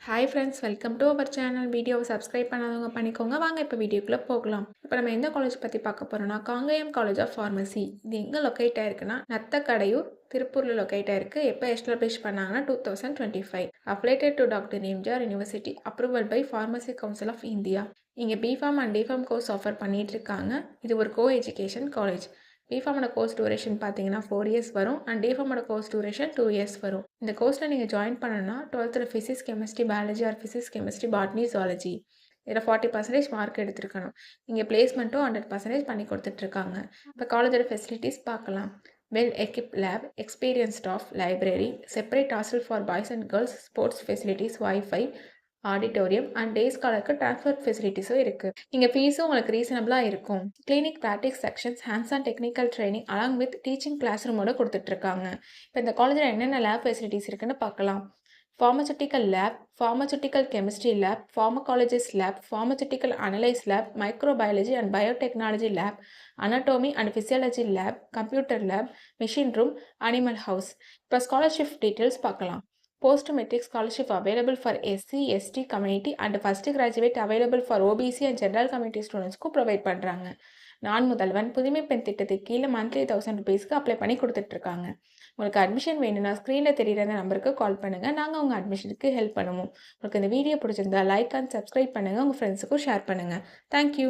Hi friends, welcome to our channel. வீடியோவை subscribe பண்ணாதவங்க பண்ணிக்கோங்க. வாங்க இப்போ வீடியோக்குள்ளே போகலாம். இப்போ நம்ம எந்த காலேஜ் பற்றி பார்க்க போகிறோம்னா, காங்கேயம் காலேஜ் ஆஃப் ஃபார்மசி. இது எங்கே லொக்கேட் ஆயிருக்குன்னா, நத்தக்கடையூர், திருப்பூரில் லொக்கேட் ஆயிருக்கு. எப்போ எஸ்டாப்ளிஷ் பண்ணாங்கன்னா 2025. Applied to doctor MGR university. Approval by pharmacy council of India. இங்கே B Pharm and D Pharm course offer பண்ணிட்டு இருக்காங்க. இது ஒரு கோ எஜுகேஷன் காலேஜ். பிஃபார்மோட கோர்ஸ் டூரேஷன் பார்த்தீங்கன்னா 4 இயர்ஸ் வரும் அண்ட் டிஃபார்மோட கோர்ஸ் டூரேஷன் 2 இயர்ஸ் வரும். இந்த கோர்ஸில் நீங்கள் ஜாயின் பண்ணணும்னா 12th physics chemistry biology or physics chemistry botany zoology இதில் 40% மார்க் எடுத்துருக்கணும். இங்கே பிளேஸ்மெண்ட்டும் 100% பண்ணி கொடுத்துட்ருக்காங்க. இப்போ காலேஜோட ஃபெசிலிட்டிஸ் பார்க்கலாம். Well equipped lab, experience staff, library, separate hostel for boys and girls, sports facilities, WiFi, auditorium and day ஸ்காலருக்கு ட்ரான்ஸ்ஃபர் ஃபெசிலிட்டிஸும் இருக்குது. இங்கே ஃபீஸும் உங்களுக்கு ரீசனபிளாக இருக்கும். Clinic practice sections, hands on technical training along with teaching class ரூமோட கொடுத்துட்ருக்காங்க. இப்போ இந்த காலேஜில் என்னென்ன லேப் ஃபெசிலிட்டிஸ் இருக்குன்னு பார்க்கலாம். Pharmaceutical lab, pharmaceutical chemistry lab, pharmacologist lab, pharmaceutical analysis lab, microbiology and biotechnology lab, anatomy and physiology lab, computer lab, machine room, animal house. இப்போ scholarship details பார்க்கலாம். Post matric scholarship available for SC ST community and first graduate available for OBC and general community ஸ்டூடெண்ட்ஸ்க்கும் provide பண்ணுறாங்க. நான் முதல்வன் புதுமை பெண் திட்டத்துக்கு கீழே monthly 1000 ருபீஸ்க்கு apply பண்ணி கொடுத்துட்ருக்காங்க. உங்களுக்கு அட்மிஷன் வேணும்னா ஸ்க்ரீனில் தெரிகிற அந்த நம்பருக்கு கால் பண்ணுங்கள். நாங்கள் உங்கள் அட்மிஷனுக்கு ஹெல்ப் பண்ணுவோம். உங்களுக்கு இந்த வீடியோ பிடிச்சிருந்தா லைக் அண்ட் சப்ஸ்கிரைப் பண்ணுங்கள். உங்கள் ஃப்ரெண்ட்ஸுக்கும் ஷேர் பண்ணுங்கள். தேங்க்யூ.